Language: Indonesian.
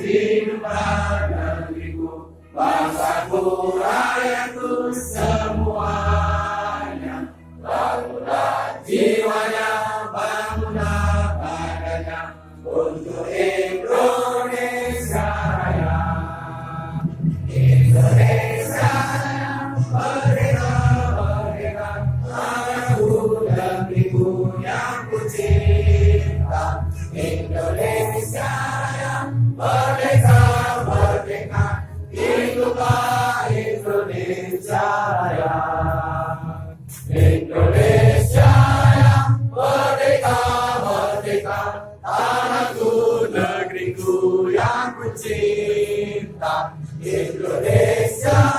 hiduplah negeriku, bangsaku, rakyatku semuanya. Bangunlah jiwanya, bangunlah badannya untuk Indonesia Raya. Indonesia Raya, merdeka, merdeka, tanahku, negeriku yang ku cinta. Indonesia Raya, merdeka, merdeka, hiduplah Indonesia Raya. Indonesia Raya, merdeka, merdeka, tanahku, negeriku yang ku cinta. Indonesia